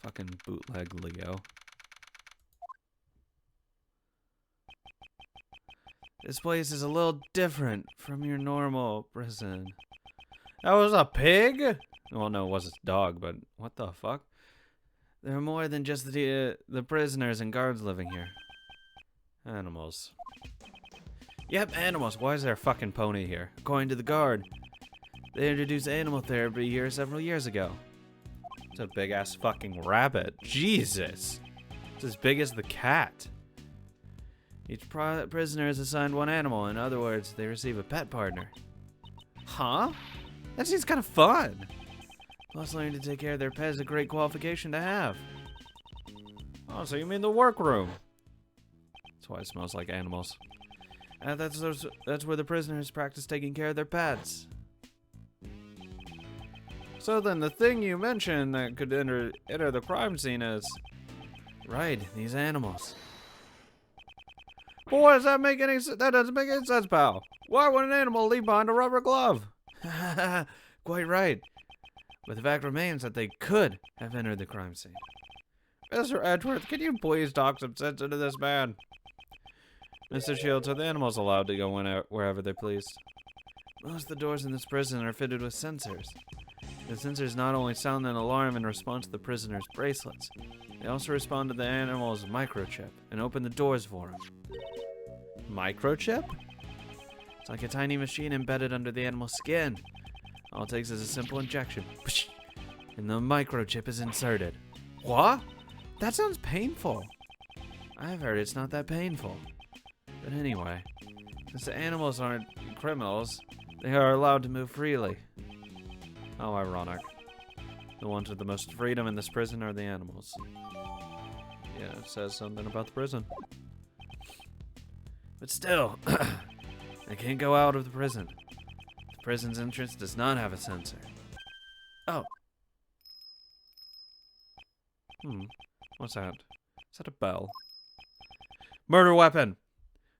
Fucking bootleg Leo. This place is a little different from your normal prison. That was a pig? Well, no, it was a dog, but what the fuck? There are more than just the prisoners and guards living here. Animals. Yep, animals. Why is there a fucking pony here? According to the guard, they introduced animal therapy here several years ago. It's a big-ass fucking rabbit. Jesus! It's as big as the cat. Each prisoner is assigned one animal. In other words, they receive a pet partner. Huh? That seems kind of fun. Plus, learning to take care of their pet is a great qualification to have. Oh, so you mean the workroom? That's why it smells like animals. That's where the prisoners practice taking care of their pets. So then the thing you mentioned that could enter the crime scene is... Right, these animals. Boy, does that make any sense? That doesn't make any sense, pal. Why would an animal leave behind a rubber glove? Quite right. But the fact remains that they could have entered the crime scene. Mr. Edgeworth, can you please talk some sense into this man? Mr. Shields, are the animals allowed to go wherever they please? Most of the doors in this prison are fitted with sensors. The sensors not only sound an alarm in response to the prisoner's bracelets, they also respond to the animal's microchip and open the doors for him. Microchip? It's like a tiny machine embedded under the animal's skin. All it takes is a simple injection, and the microchip is inserted. What? That sounds painful. I've heard it's not that painful. But anyway, since the animals aren't criminals, they are allowed to move freely. How ironic. The ones with the most freedom in this prison are the animals. Yeah, it says something about the prison. But still, they can't go out of the prison. The prison's entrance does not have a sensor. Oh. What's that? Is that a bell? Murder weapon!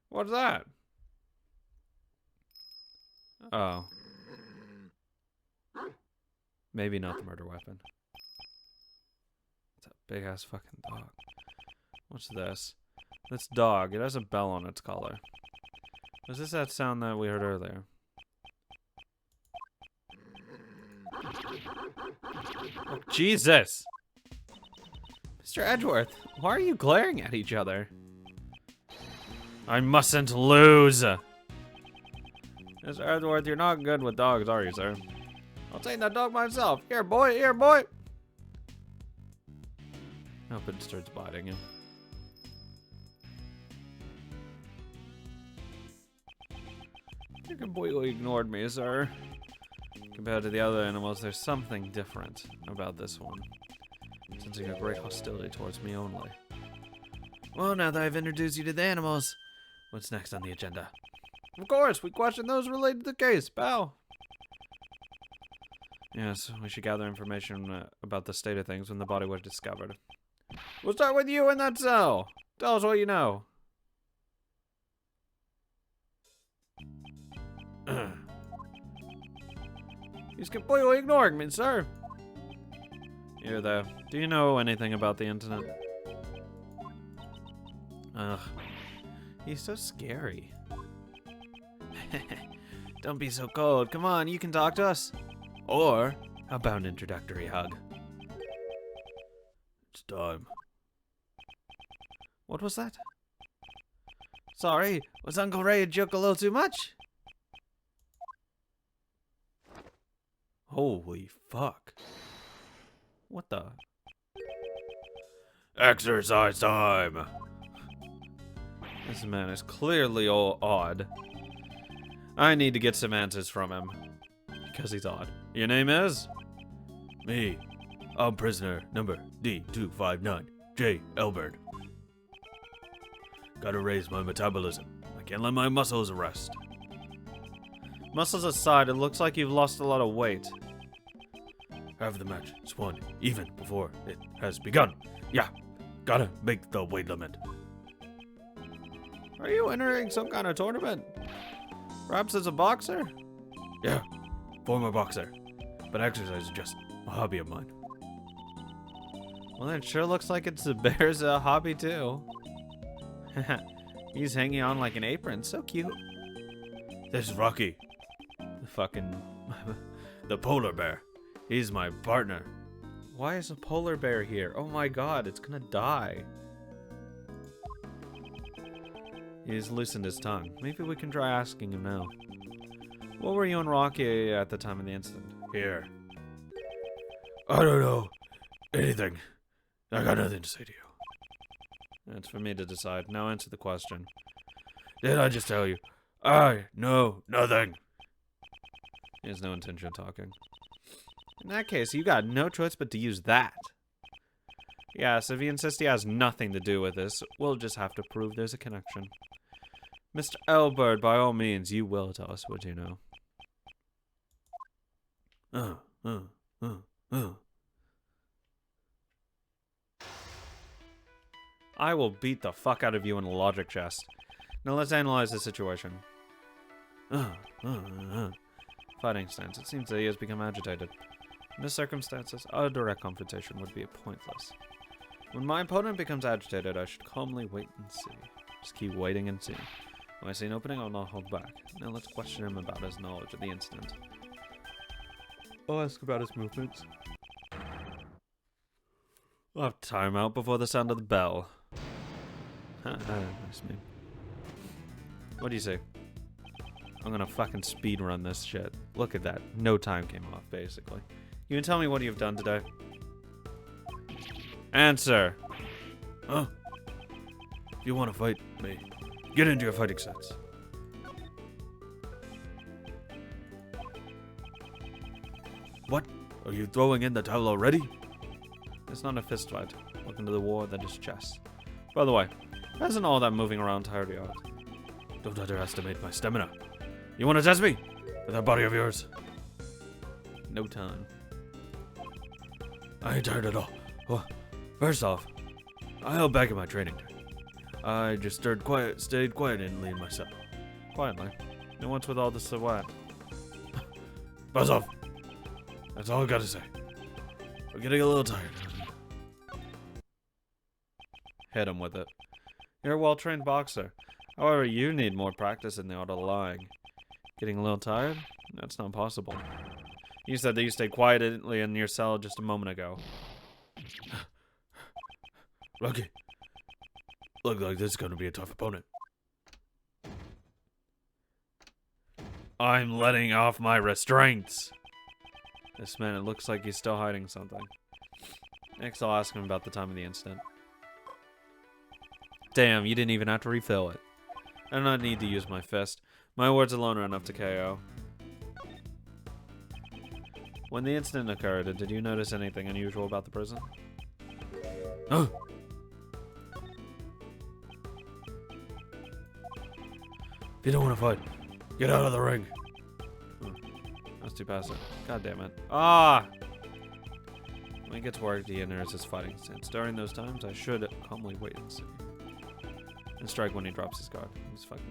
What's that? Oh. Maybe not the murder weapon. It's a big ass fucking dog. What's this? This dog, it has a bell on its collar. Was this that sound that we heard earlier? Oh, Jesus! Mr. Edgeworth, why are you glaring at each other? I mustn't lose! Mr. Edgeworth, you're not good with dogs, are you, sir? I'll take that dog myself. Here, boy, here, boy! I hope it starts biting him. You completely ignored me, sir. Compared to the other animals, there's something different about this one. Sensing a great hostility towards me only. Well, now that I've introduced you to the animals, what's next on the agenda? Of course, we question those related to the case, pal. Yes, we should gather information about the state of things when the body was discovered. We'll start with you in that cell. Tell us what you know. He's completely ignoring me, sir. You there. Do you know anything about the incident? Ugh. He's so scary. Don't be so cold. Come on, you can talk to us. Or, how about an introductory hug? It's time. What was that? Sorry, was Uncle Ray a joke a little too much? Holy fuck. What the? Exercise time! This man is clearly all odd. I need to get some answers from him. Because he's odd. Your name is? Me. I'm prisoner number D259, J. Elbert. Gotta raise my metabolism. I can't let my muscles rest. Muscles aside, it looks like you've lost a lot of weight. Have the match. It's won even before it has begun. Yeah, gotta make the weight limit. Are you entering some kind of tournament? Perhaps as a boxer? Yeah, former boxer. But exercise is just a hobby of mine. Well, it sure looks like it's the bear's hobby, too. He's hanging on like an apron. So cute. This is Rocky. The fucking... the polar bear. He's my partner. Why is a polar bear here? Oh my god, it's gonna die. He's loosened his tongue. Maybe we can try asking him now. What were you and Rocky at the time of the incident? Here. I don't know. Anything. I got nothing to say to you. That's for me to decide. Now answer the question. Did I just tell you? I know nothing. He has no intention of talking. In that case, you got no choice but to use that. Yes, if he insists he has nothing to do with this, we'll just have to prove there's a connection. Mr. Elbert, by all means, you will tell us what you know. I will beat the fuck out of you in a logic chest. Now let's analyze the situation. Fighting stance. It seems that he has become agitated. In the circumstances, a direct confrontation would be pointless. When my opponent becomes agitated, I should calmly wait and see. Just keep waiting and see. When I see an opening, I'll not hold back. Now let's question him about his knowledge of the incident. I'll ask about his movements. I'll have time out before the sound of the bell. Nice meme. What do you say? I'm gonna fucking speed run this shit. Look at that. No time came off, basically. You can tell me what you've done today. Answer. Huh? If you want to fight me, get into your fighting sets. What? Are you throwing in the towel already? It's not a fist fight. Welcome to the war that is chess. By the way, hasn't all that moving around tired you out? Don't underestimate my stamina. You want to test me? With that body of yours? No time. I ain't tired at all. Well, first off, I held back in my training. I just stayed quietly in myself. Quietly? And what's with all the sweat? Buzz off. That's all I gotta say. I'm getting a little tired. Hit him with it. You're a well-trained boxer. However, you need more practice in the art of lying. Getting a little tired? That's not possible. You said that you stayed quietly in your cell just a moment ago. Rocky. Look like this is gonna be a tough opponent. I'm letting off my restraints. This man, it looks like he's still hiding something. Next, I'll ask him about the time of the incident. Damn, you didn't even have to refill it. I do not need to use my fist. My words alone are enough to KO. When the incident occurred, did you notice anything unusual about the prison? Oh! If you don't want to fight, get out of the ring. That's too passive. God damn it. Ah! When he gets worked, he enters his fighting stance. During those times, I should calmly wait and see. And strike when he drops his guard. He's fucking...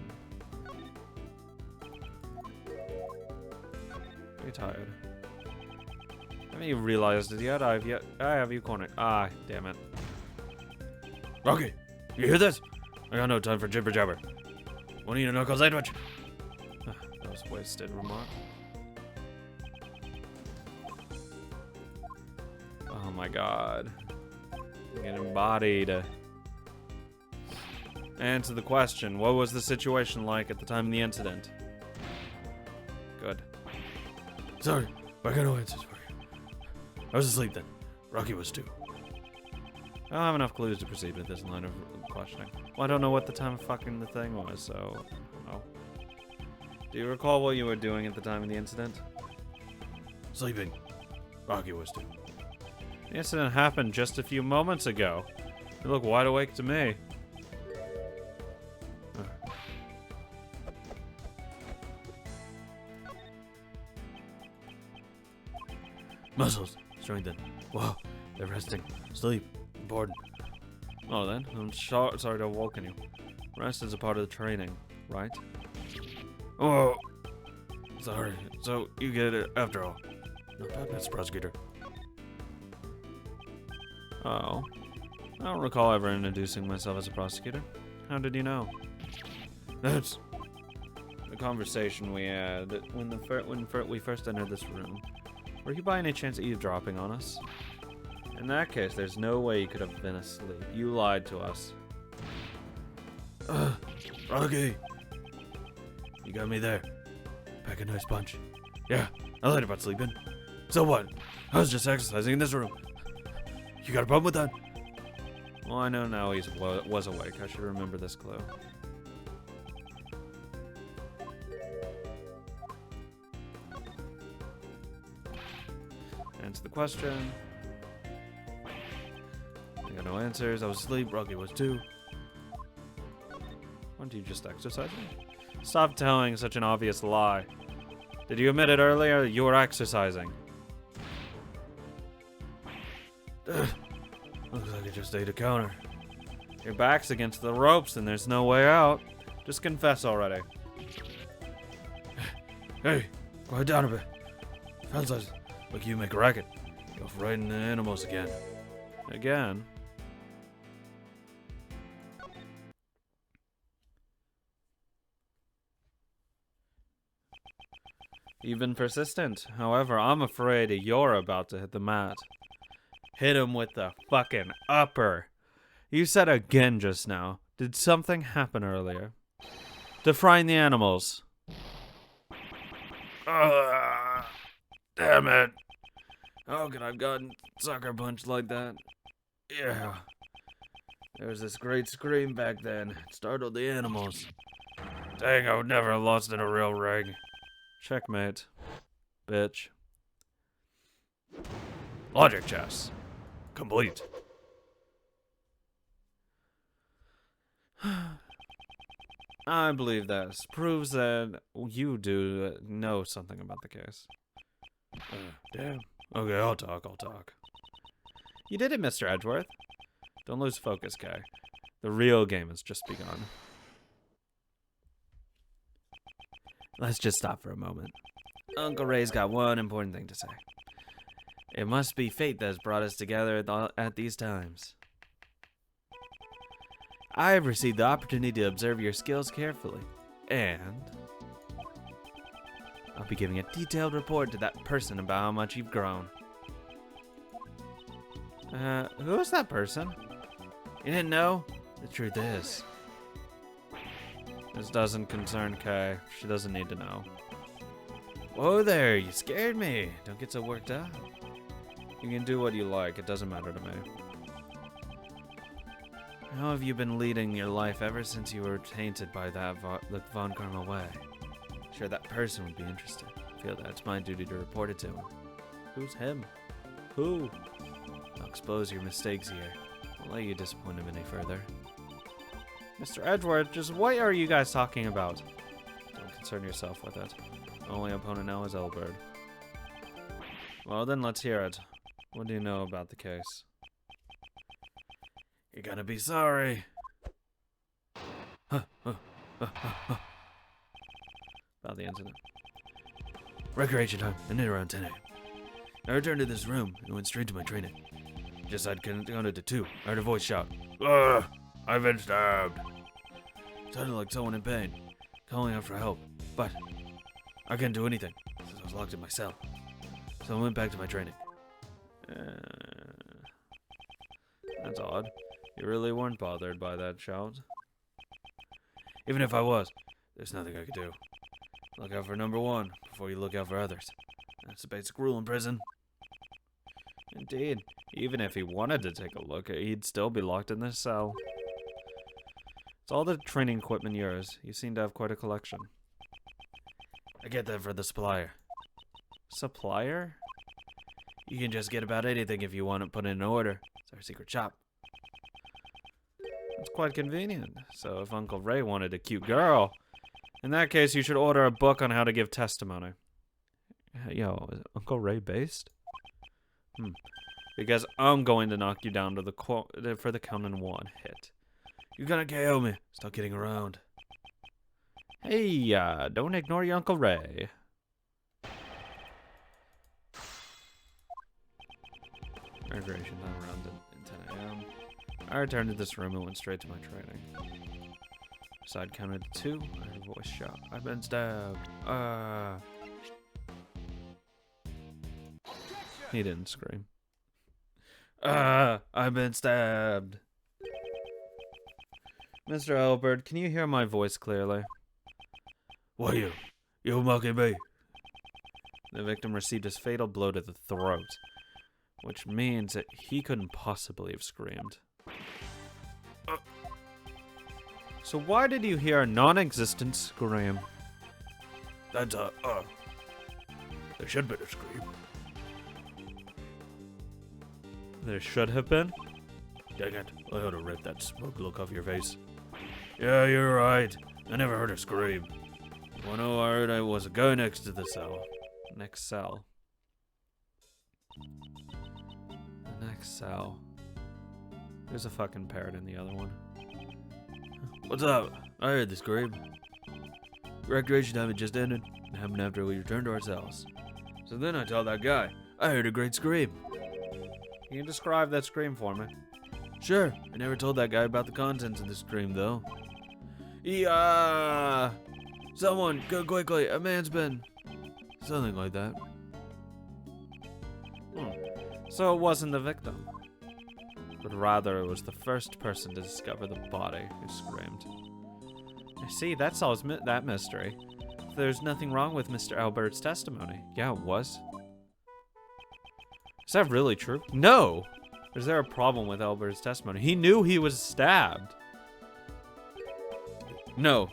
Are you tired? Haven't you realized it yet? I have you cornered. Ah, damn it. Rocky, you hear this? I got no time for jibber jabber. One of you knuckle sandwich. That was a wasted remark. Oh my god. I'm getting bodied. Answer the question. What was the situation like at the time of the incident? Good. Sorry, but I got no answers for you. I was asleep then. Rocky was too. I don't have enough clues to proceed with this line of questioning. Well, I don't know what the time of fucking the thing was, so... Oh. Do you recall what you were doing at the time of the incident? Sleeping. Rocky was too. The incident happened just a few moments ago. You look wide awake to me. Muscles strengthened. Wow, they're resting. Sleep. Important. Oh then, I'm sorry to have woken you. Rest is a part of the training, right? Oh, sorry. So you get it after all. Not bad, Mr. Prosecutor. Oh. I don't recall ever introducing myself as a prosecutor. How did you know? That's the conversation we had when we first entered this room. Were you by any chance eavesdropping on us? In that case, there's no way you could have been asleep. You lied to us. Rocky! You got me there. Pack a nice punch. Yeah, I lied about sleeping. So what? I was just exercising in this room. You got a problem with that? Well, I know now he was awake. I should remember this clue. Answer the question. I got no answers. I was asleep. Rocky was too. Weren't you just exercising? Stop telling such an obvious lie. Did you admit it earlier? You were exercising. Looks like I just ate a counter. Your back's against the ropes and there's no way out. Just confess already. Hey, quiet down a bit. Sounds like you make a racket. You're frightening the animals again. Again? You've been persistent. However, I'm afraid you're about to hit the mat. Hit him with the fucking upper. You said again just now. Did something happen earlier? Defrying the animals. Damn it. How could I have gotten sucker punched like that? Yeah. There was this great scream back then. It startled the animals. Dang, I would never have lost in a real ring. Checkmate. Bitch. Logic chess. Complete. I believe this proves that you do know something about the case. Damn. Okay, I'll talk. You did it, Mr. Edgeworth. Don't lose focus, Kay. The real game has just begun. Let's just stop for a moment. Uncle Ray's got one important thing to say. It must be fate that has brought us together at these times. I have received the opportunity to observe your skills carefully, and I'll be giving a detailed report to that person about how much you've grown. Who is that person? You didn't know? The truth is, this doesn't concern Kay. She doesn't need to know. Whoa there, you scared me. Don't get so worked up. You can do what you like. It doesn't matter to me. How have you been leading your life ever since you were tainted by that Von Karma way? Sure, that person would be interested. I feel that's my duty to report it to him. Who's him? Who? I'll expose your mistakes here. Won't let you disappoint him any further. Mr. Edgeworth, just what are you guys talking about? Don't concern yourself with it. My only opponent now is Elbird. Well then, let's hear it. What do you know about the case? You're gonna be sorry. About the incident. Recreation time, and then around 10 a.m. I returned to this room and went straight to my training. Just I'd counted to 2. I heard a voice shout, "Ugh! I've been stabbed!" Sounded like someone in pain, calling out for help, but I couldn't do anything since I was locked in my cell. So I went back to my training. That's odd. You really weren't bothered by that shout. Even if I was, there's nothing I could do. Look out for number 1 before you look out for others. That's the basic rule in prison. Indeed. Even if he wanted to take a look, he'd still be locked in this cell. It's all the training equipment yours. You seem to have quite a collection. I get that for the supplier. Supplier? You can just get about anything if you want to put in an order. It's our secret shop. That's quite convenient. So if Uncle Ray wanted a cute girl, in that case you should order a book on how to give testimony. Yo, is Uncle Ray based? Because I'm going to knock you down to for the count in 1 hit. You're gonna KO me. Stop kidding around. Hey, don't ignore your Uncle Ray. Recreation time around 10 a.m. I returned to this room and went straight to my training. Side counted to 2. I heard a voice shout. I've been stabbed. He didn't scream. I've been stabbed. Mr. Albert, can you hear my voice clearly? What are you? You mocking me? The victim received his fatal blow to the throat, which means that he couldn't possibly have screamed. So why did you hear a non-existent scream? That's there should have been a scream. There should have been? Dang it, I ought to rip that smug look off your face. Yeah, you're right. I never heard a scream. When I heard I was a guy next to the cell. Next cell. The next cell. There's a fucking parrot in the other one. What's up? I heard the scream. Recreation time had just ended. It happened after we returned to our cells. So then I told that guy, I heard a great scream. Can you describe that scream for me? Sure. I never told that guy about the contents of the scream, though. Yeah! Someone, go quickly. A man's been... Something like that. So it wasn't the victim, but rather it was the first person to discover the body who screamed. I see, that solves that mystery. There's nothing wrong with Mr. Albert's testimony. Yeah, it was. Is that really true? No! Is there a problem with Albert's testimony? He knew he was stabbed. No.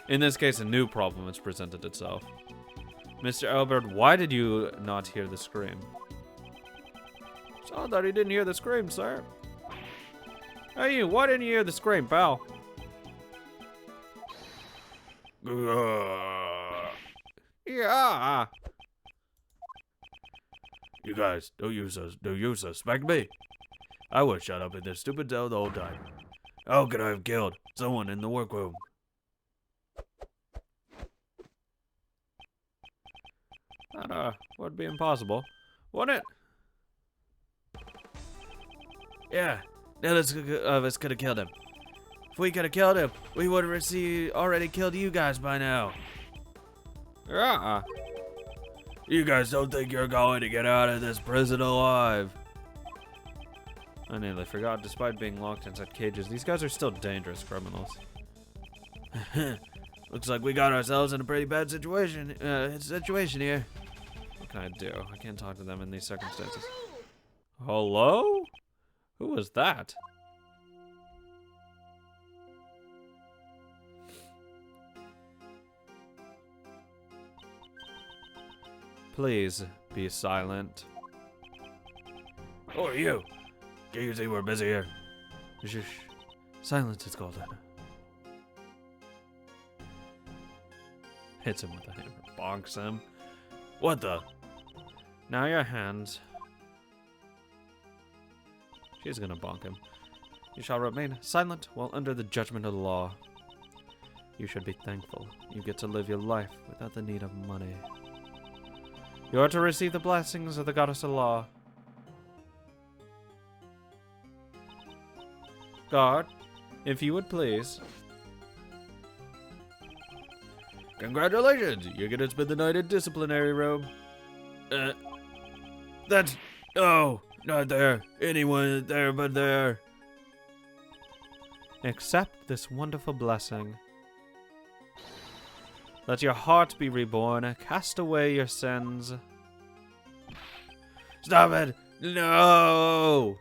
In this case, a new problem has presented itself. Mr. Albert, why did you not hear the scream? Saw that he didn't hear the scream, sir. Hey, you, why didn't you hear the scream, pal? Yeah. You guys, do you suspect me? I was shut up in this stupid cell the whole time. How could I have killed someone in the workroom? That would be impossible, wouldn't it? Yeah, none of us could have killed him. If we could have killed him, we would have already killed you guys by now. You guys don't think you're going to get out of this prison alive? I nearly forgot, despite being locked inside cages, these guys are still dangerous criminals. Looks like we got ourselves in a pretty bad situation here. What can I do? I can't talk to them in these circumstances. Hello? Who was that? Please be silent. Who are you? Can't you see we're busy here? Shh. Silence is golden. Hits him with a hammer. Bonks him. What the? Now your hands. She's gonna bonk him. You shall remain silent while under the judgment of the law. You should be thankful you get to live your life without the need of money. You are to receive the blessings of the goddess of law. Guard, if you would please. Congratulations, you're gonna spend the night in disciplinary room. That's... Oh, not there. Anyone there but there. Accept this wonderful blessing. Let your heart be reborn. Cast away your sins. Stop it! No!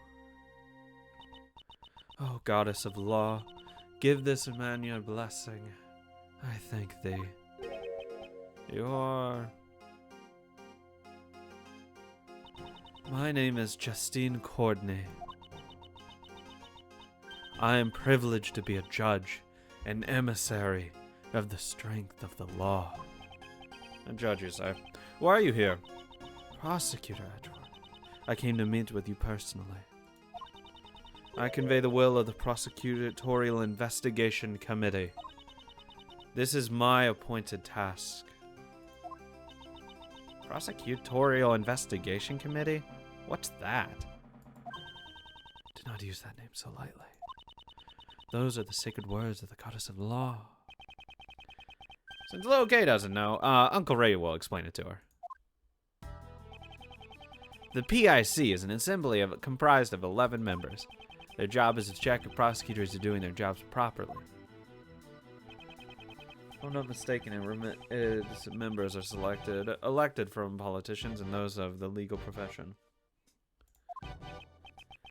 Oh, goddess of law, give this man your blessing. I thank thee. You are... My name is Justine Courtney. I am privileged to be a judge, an emissary of the strength of the law. A judge, you say? Why are you here? Prosecutor Edward. I came to meet with you personally. I convey the will of the Prosecutorial Investigation Committee. This is my appointed task. Prosecutorial Investigation Committee? What's that? To Do not use that name so lightly. Those are the sacred words of the goddess of law. Since little Kay doesn't know, Uncle Ray will explain it to her. The PIC is an assembly comprised of 11 members. Their job is to check if prosecutors are doing their jobs properly. If I'm not mistaken, its members are elected from politicians and those of the legal profession.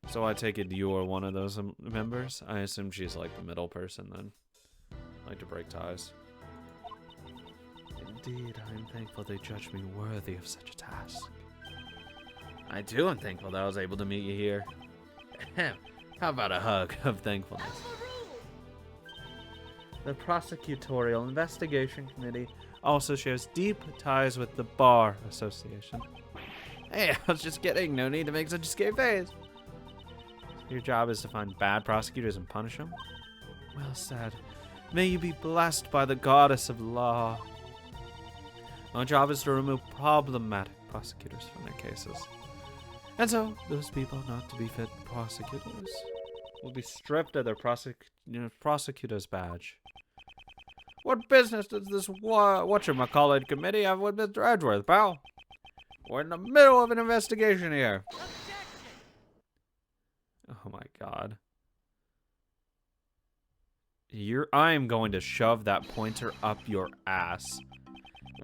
So I take it you're one of those members? I assume she's like the middle person then. Like to break ties. Indeed, I am thankful they judged me worthy of such a task. I too am thankful that I was able to meet you here. How about a hug of thankfulness? The Prosecutorial Investigation Committee also shares deep ties with the Bar Association. Hey, I was just kidding. No need to make such a scary face. Your job is to find bad prosecutors and punish them? Well said. May you be blessed by the goddess of law. My job is to remove problematic prosecutors from their cases. And so, those people not to be fit prosecutors will be stripped of their prosecutor's badge. What business does this whatchamacallit committee have with Mr. Edgeworth, pal? We're in the middle of an investigation here. Oh my god. I am going to shove that pointer up your ass.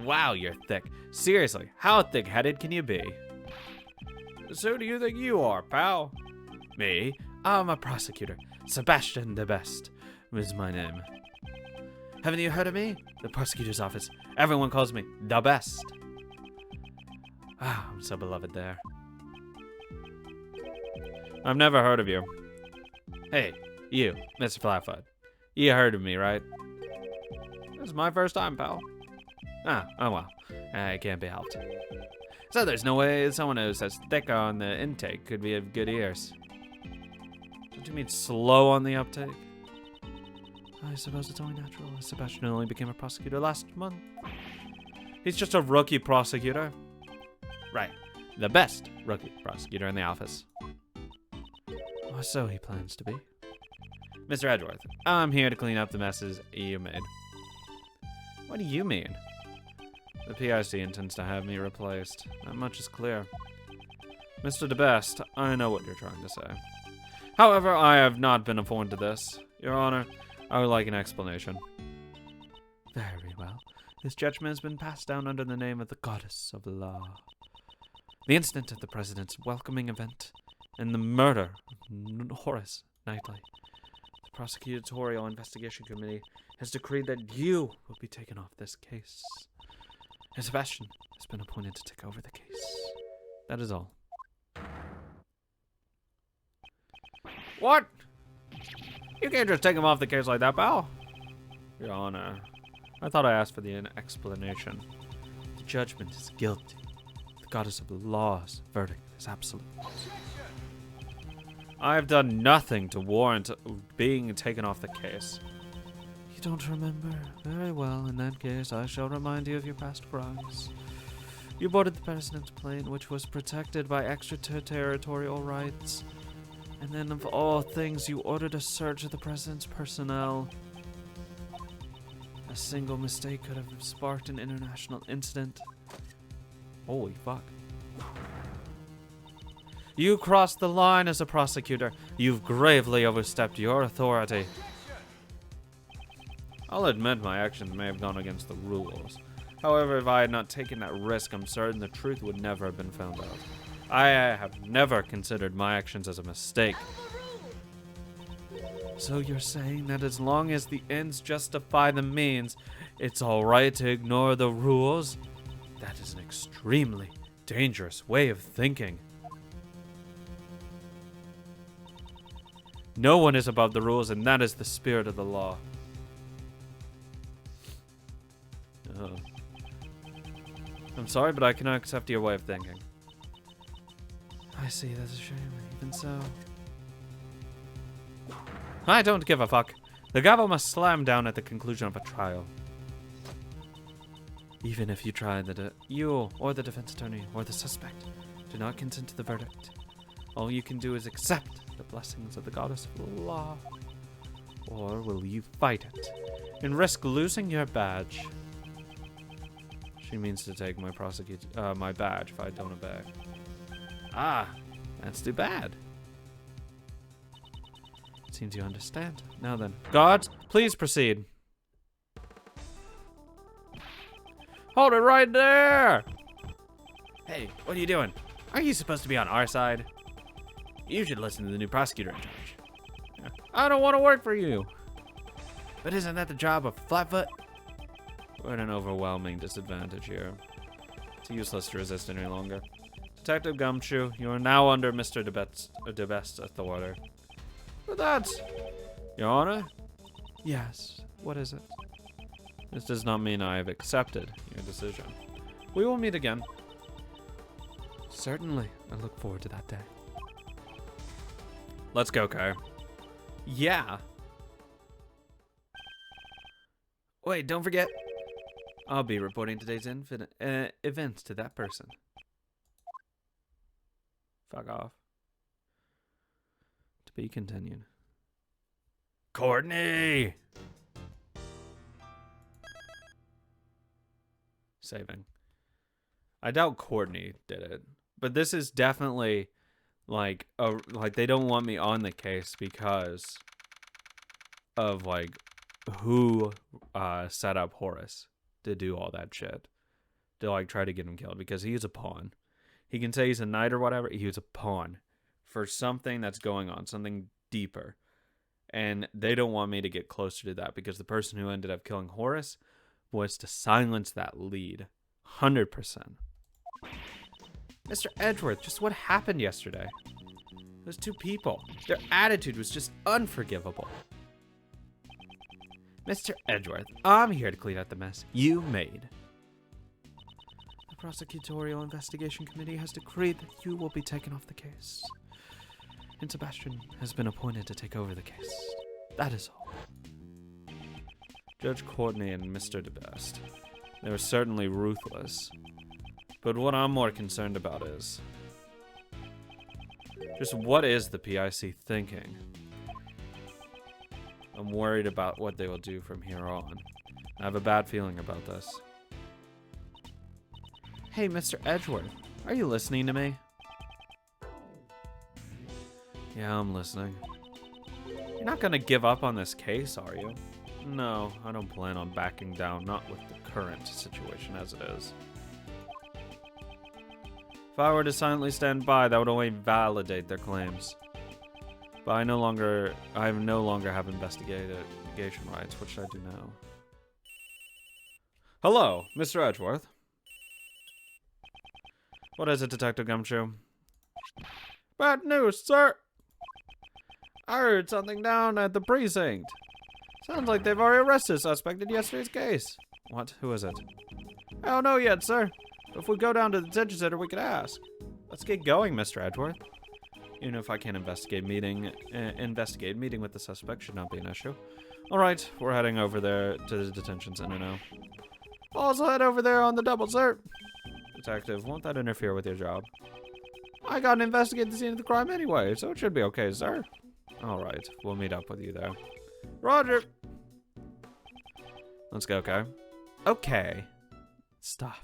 Wow, you're thick. Seriously, how thick-headed can you be? So do you think you are, pal? Me? I'm a prosecutor. Sebastian the Best is my name. Haven't you heard of me? The prosecutor's office. Everyone calls me the best. Ah, I'm so beloved there. I've never heard of you. Hey, you, Mr. Flatfoot. You heard of me, right? This is my first time, pal. Oh well. It can't be helped. So there's no way someone who's as thick on the intake could be of good ears. What do you mean slow on the uptake? I suppose it's only natural. Sebastian only became a prosecutor last month. He's just a rookie prosecutor. Right. The best rookie prosecutor in the office. Or so he plans to be. Mr. Edgeworth, I'm here to clean up the messes you made. What do you mean? The PIC intends to have me replaced. That much is clear. Mr. DeBest, I know what you're trying to say. However, I have not been informed of this. Your Honor, I would like an explanation. Very well. This judgment has been passed down under the name of the Goddess of Law. The incident at the President's welcoming event and the murder of Horace Knightley. The Prosecutorial Investigation Committee has decreed that you will be taken off this case. And Sebastian has been appointed to take over the case. That is all. What? You can't just take him off the case like that, pal. Your Honor, I thought I asked for the explanation. The judgment is guilty. The Goddess of the Law's verdict is absolute. I have done nothing to warrant being taken off the case. You don't remember? Very well. In that case, I shall remind you of your past crimes. You boarded the President's plane, which was protected by extraterritorial rights. And then, of all things, you ordered a search of the President's personnel. A single mistake could have sparked an international incident. Holy fuck. You crossed the line as a prosecutor. You've gravely overstepped your authority. I'll admit my actions may have gone against the rules. However, if I had not taken that risk, I'm certain the truth would never have been found out. I have never considered my actions as a mistake. So you're saying that as long as the ends justify the means, it's alright to ignore the rules? That is an extremely dangerous way of thinking. No one is above the rules, and that is the spirit of the law. I'm sorry, but I cannot accept your way of thinking. I see, that's a shame. Even so. I don't give a fuck. The gavel must slam down at the conclusion of a trial. Even if you try you or the defense attorney or the suspect do not consent to the verdict, all you can do is accept the blessings of the goddess of law? Or will you fight it and risk losing your badge? She means to take my my badge if I don't obey. Ah, that's too bad. Seems you understand. Now then, guards, please proceed. Hold it right there! Hey, what are you doing? Aren't you supposed to be on our side? You should listen to the new prosecutor in charge. I don't want to work for you. But isn't that the job of Flatfoot? We're at an overwhelming disadvantage here. It's useless to resist any longer. Detective Gumshoe, you are now under Mr. DeBest's authority. But that's... Your Honor? Yes. What is it? This does not mean I have accepted your decision. We will meet again. Certainly. I look forward to that day. Let's go, Kai. Yeah. Wait, don't forget. I'll be reporting today's events to that person. Fuck off. To be continued. Courtney! Saving. I doubt Courtney did it. But this is definitely like they don't want me on the case because of like who set up Horace to do all that shit. To like try to get him killed because he's a pawn. He can say he's a knight or whatever, he was a pawn for something that's going on, something deeper. And they don't want me to get closer to that because the person who ended up killing Horace was to silence that lead. 100%. Mr. Edgeworth, just what happened yesterday? Those two people, their attitude was just unforgivable. Mr. Edgeworth, I'm here to clean up the mess you made. The Prosecutorial Investigation Committee has decreed that you will be taken off the case. And Sebastian has been appointed to take over the case. That is all. Judge Courtney and Mr. DeBest. They were certainly ruthless. But what I'm more concerned about is just what is the PIC thinking? I'm worried about what they will do from here on. I have a bad feeling about this. Hey, Mr. Edgeworth, are you listening to me? Yeah, I'm listening. You're not gonna give up on this case, are you? No, I don't plan on backing down, not with the current situation as it is. If I were to silently stand by, that would only validate their claims. But I no longer have investigation rights. What should I do now? Hello, Mr. Edgeworth. What is it, Detective Gumshoe? Bad news, sir. I heard something down at the precinct. Sounds like they've already arrested a suspect in yesterday's case. What? Who is it? I don't know yet, sir. If we go down to the detention center, we could ask. Let's get going, Mr. Edgeworth. Even if I can't investigate, meeting with the suspect should not be an issue. All right, we're heading over there to the detention center now. Also head over there on the double, sir. Detective, won't that interfere with your job? I gotta investigate the scene of the crime anyway, so it should be okay, sir. All right, we'll meet up with you there. Roger. Let's go, okay? Okay. Stop.